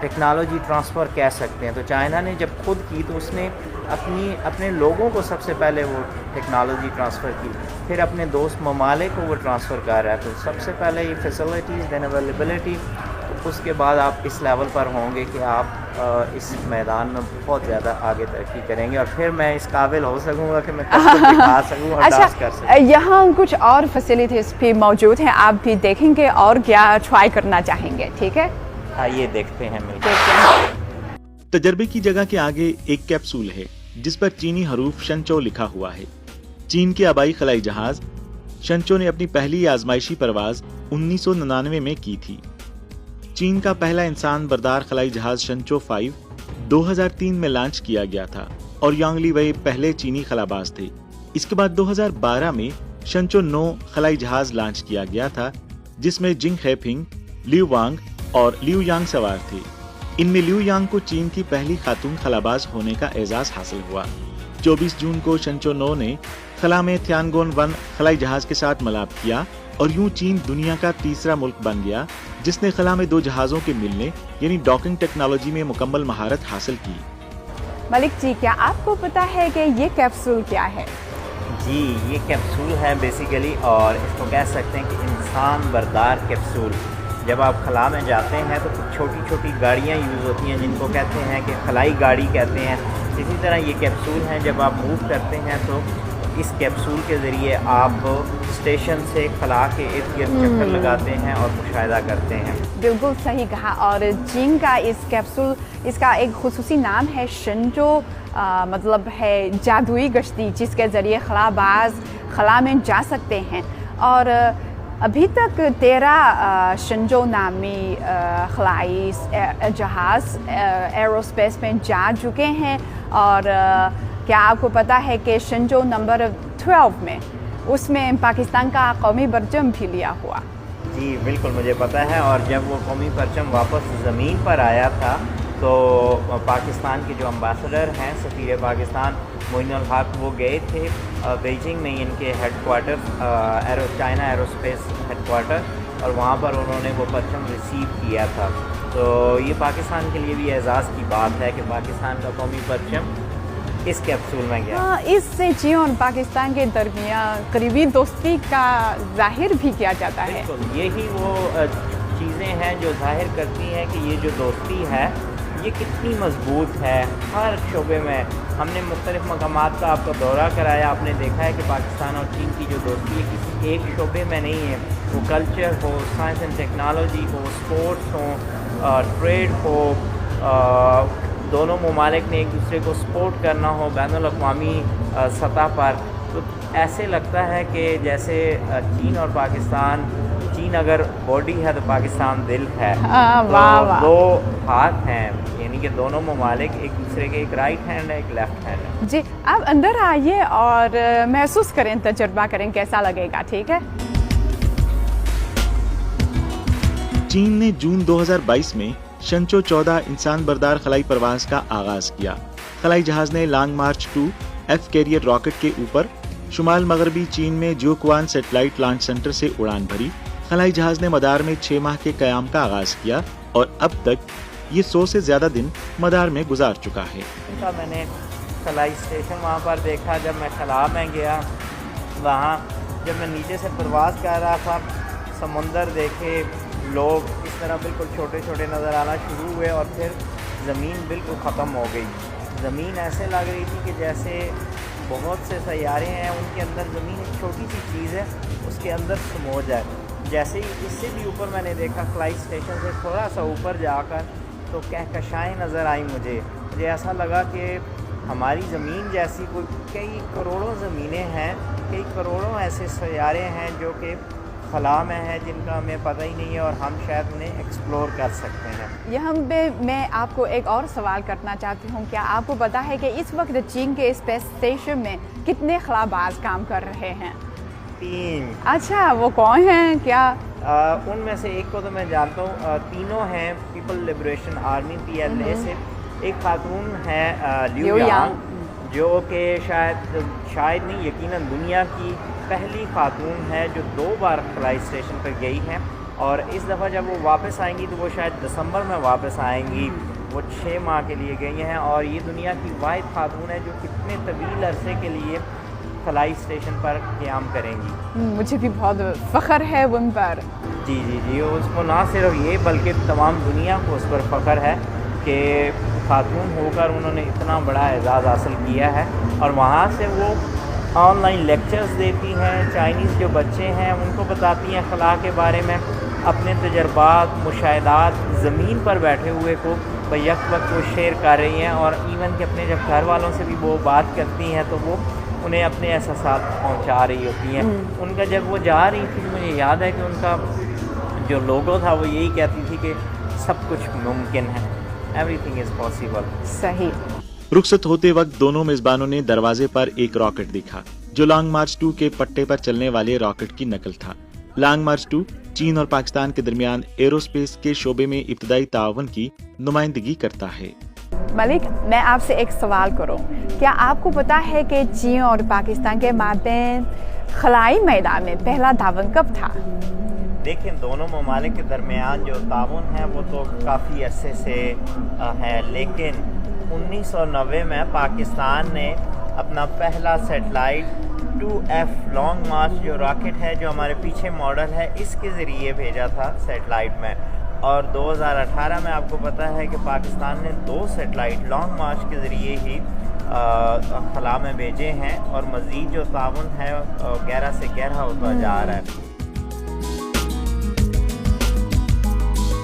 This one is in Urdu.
ٹیکنالوجی ٹرانسفر کہہ سکتے ہیں. تو چائنا نے جب خود کی تو اس نے اپنے لوگوں کو سب سے پہلے وہ ٹیکنالوجی ٹرانسفر کی, پھر اپنے دوست ممالک کو وہ ٹرانسفر کر رہا ہے. تو سب سے پہلے یہ فیسلٹیز دین اویلیبلٹی, تو اس کے بعد آپ اس لیول پر ہوں گے کہ آپ اس میدان میں بہت زیادہ آگے ترقی کریں گے, اور پھر میں اس قابل ہو سکوں گا کہ میں کسٹم دکھا سکوں اور ڈانس کر سکوں. یہاں کچھ اور فیسلٹیز بھی موجود ہیں, آپ بھی دیکھیں گے اور کیا ٹرائی کرنا چاہیں گے, ٹھیک ہے؟ آئیے دیکھتے ہیں مل کر. تجربے کی جگہ کے آگے ایک کیپسول ہے جس پر چینی حروف شنچو لکھا ہوا ہے. چین کے آبائی خلائی جہاز شنچو نے اپنی پہلی آزمائشی پرواز 1999 میں کی تھی. چین کا پہلا انسان بردار خلائی جہاز شنچو 5 2003 میں لانچ کیا گیا تھا اور یانگ لی وei پہلے چینی خلاباز تھے. اس کے بعد 2012 میں شنچو 9 خلائی جہاز لانچ کیا گیا تھا جس میں جنگ خیپنگ, لیو وانگ اور لیو یانگ سوار تھے. ان میں لیو یانگ کو چین کی پہلی خاتون خلاباز ہونے کا اعزاز حاصل ہوا. 24 جون کو شنچو 9 نے خلا میں تھیانگون 1 خلائی جہاز کے ساتھ ملاب کیا اور یوں چین دنیا کا تیسرا ملک بن گیا جس نے خلا میں 2 جہازوں کے ملنے یعنی ڈاکنگ ٹیکنالوجی میں مکمل مہارت حاصل کی. ملک جی, کیا آپ کو پتا ہے کہ یہ کیپسول کیا ہے؟ جی, یہ کیپسول ہے بیسیکلی, اور اس کو کہہ سکتے ہیں کہ انسان بردار کیپسول. جب آپ خلا میں جاتے ہیں تو چھوٹی چھوٹی گاڑیاں یوز ہوتی ہیں جن کو کہتے ہیں کہ خلائی گاڑی کہتے ہیں. اسی طرح یہ کیپسول ہیں, جب آپ موو کرتے ہیں تو اس کیپسول کے ذریعے آپ اسٹیشن سے خلا کے ارد گرد چکر لگاتے ہیں اور مشاہدہ کرتے ہیں. بالکل صحیح کہا. اور چین کا اس کیپسول, اس کا ایک خصوصی نام ہے شنچو, مطلب ہے جادوئی کشتی جس کے ذریعے خلاباز خلا میں جا سکتے ہیں. اور ابھی تک 13 شنچو نامی خلائی جہاز ایروسپیس میں جا چکے ہیں. اور کیا آپ کو پتا ہے کہ شنچو نمبر 12 میں اس میں پاکستان کا قومی پرچم بھی لیا ہوا؟ جی بالکل مجھے پتہ ہے. اور جب وہ قومی پرچم واپس زمین پر آیا تھا تو پاکستان کے جو امبیسڈر ہیں, سفیر پاکستان معین الحق, وہ گئے تھے بیجنگ میں ان کے headquarter China aerospace headquarter, اور وہاں پر انہوں نے وہ پرچم ریسیو کیا تھا. تو یہ پاکستان کے لیے بھی اعزاز کی بات ہے کہ پاکستان کا قومی پرچم اس کیپسول میں گیا. اس سے چین اور پاکستان کے درمیان قریبی دوستی کا ظاہر بھی کیا جاتا ہے. بالکل, یہی وہ چیزیں ہیں جو ظاہر کرتی ہیں کہ یہ جو دوستی ہے یہ کتنی مضبوط ہے. ہر شعبے میں ہم نے مختلف مقامات کا آپ کا دورہ کرایا, آپ نے دیکھا ہے کہ پاکستان اور چین کی جو دوستی ہے کسی ایک شعبے میں نہیں ہے. وہ culture who, science and technology who, sports ہوں, ٹریڈ ہو, دونوں ممالک نے ایک دوسرے کو سپورٹ کرنا ہو بین الاقوامی سطح پر, تو ایسے لگتا ہے کہ جیسے چین اور پاکستان, چین اگر باڈی ہے تو پاکستان دل ہے. تو 2 ہاتھ ہیں, یعنی کہ دونوں ممالک ایک دوسرے کے, ایک رائٹ ہینڈ ہے ایک لیفٹ ہینڈ ہے. جی, آپ اندر آئیے اور محسوس کریں, تجربہ کریں کیسا لگے گا, ٹھیک ہے؟ چین نے جون 2022 میں شنچو 14 انسان بردار خلائی پرواز کا آغاز کیا. خلائی جہاز نے Long March 2 F carrier rocket کے اوپر شمال مغربی چین میں جیوکوان سیٹلائٹ لانچ سینٹر سے اڑان بھری. خلائی جہاز نے مدار میں 6 ماہ کے قیام کا آغاز کیا اور اب تک یہ 100 سے زیادہ دن مدار میں گزار چکا ہے. میں نے خلائی اسٹیشن وہاں پر دیکھا, جب میں خلا میں گیا وہاں جب میں نیچے سے پرواز کر رہا تھا, سمندر دیکھے, لوگ اس طرح بالکل چھوٹے چھوٹے نظر آنا شروع ہوئے, اور پھر زمین بالکل ختم ہو گئی. زمین ایسے لگ رہی تھی کہ جیسے بہت سے سیارے ہیں, ان کے اندر زمین ایک چھوٹی سی چیز ہے, اس کے اندر سمو جائے. جیسے ہی اس سے بھی اوپر میں نے دیکھا فلائی اسٹیشن سے تھوڑا سا اوپر جا کر, تو کہکشائیں نظر آئیں. مجھے ایسا لگا کہ ہماری زمین جیسی کوئی کئی کروڑوں زمینیں ہیں, کئی کروڑوں ایسے سیارے ہیں جو کہ خلا میں ہیں, جن کا ہمیں پتہ ہی نہیں ہے, اور ہم شاید انہیں ایکسپلور کر سکتے ہیں. یہاں پہ میں آپ کو ایک اور سوال کرنا چاہتی ہوں. کیا آپ کو پتا ہے کہ اس وقت چین کے اسپیس اسٹیشن میں کتنے خلاباز کام کر رہے ہیں؟ 3. اچھا, وہ کون ہیں کیا؟ ان میں سے ایک کو تو میں جانتا ہوں, تینوں ہیں پیپل لبریشن آرمی PLA سے. ایک خاتون ہے لیو یانگ, جو کہ شاید نہیں یقیناً دنیا کی پہلی خاتون ہے جو 2 بار خلائی اسٹیشن پر گئی ہیں. اور اس دفعہ جب وہ واپس آئیں گی تو وہ شاید دسمبر میں واپس آئیں گی. وہ 6 ماہ کے لیے گئی ہیں اور یہ دنیا کی واحد خاتون ہے جو کتنے طویل عرصے کے لیے خلائی اسٹیشن پر قیام کریں گی. مجھے بھی بہت فخر ہے ان پر. جی جی جی, اس کو نہ صرف یہ بلکہ تمام دنیا کو اس پر فخر ہے کہ خاتون ہو کر انہوں نے اتنا بڑا اعزاز حاصل کیا ہے. اور وہاں سے وہ آن لائن لیکچرز دیتی ہیں, چائنیز جو بچے ہیں ان کو بتاتی ہیں خلا کے بارے میں, اپنے تجربات, مشاہدات زمین پر بیٹھے ہوئے کو بیک وقت وہ شیئر کر رہی ہیں. اور ایون کہ اپنے جب گھر والوں سے بھی وہ بات کرتی ہیں تو وہ انہیں اپنے احساسات پہنچا رہی ہوتی ہیں. ان کا جب وہ جا رہی تھی مجھے یاد ہے کہ ان کا جو لوگو تھا وہ یہی کہتی تھی کہ سب کچھ ممکن ہے, ایوری تھنگ از پاسبل. صحیح. رخصت ہوتے وقت دونوں میزبانوں نے دروازے پر ایک راکٹ دیکھا جو لانگ مارچ 2 کے پٹے پر چلنے والے راکٹ کی نقل تھا. لانگ مارچ 2 چین اور پاکستان کے درمیان ایرو اسپیس کے شعبے میں ابتدائی تعاون کی نمائندگی کرتا ہے. ملک, میں آپ سے ایک سوال کروں, کیا آپ کو پتا ہے کہ چین اور پاکستان کے مابین خلائی میدان میں پہلا تعاون کب تھا؟ دیکھیں, دونوں ممالک کے درمیان جو تعاون ہے وہ تو کافی عرصے سے ہے, لیکن 1990 میں پاکستان نے اپنا پہلا سیٹلائٹ 2F لانگ مارچ جو راکٹ ہے جو ہمارے پیچھے ماڈل ہے اس کے ذریعے بھیجا تھا سیٹلائٹ میں. اور 2018 میں آپ کو پتہ ہے کہ پاکستان نے 2 سیٹلائٹ لانگ مارچ کے ذریعے ہی خلا میں بھیجے ہیں, اور مزید جو تعاون ہے گہرا سے گہرا ہوتا جا رہا ہے.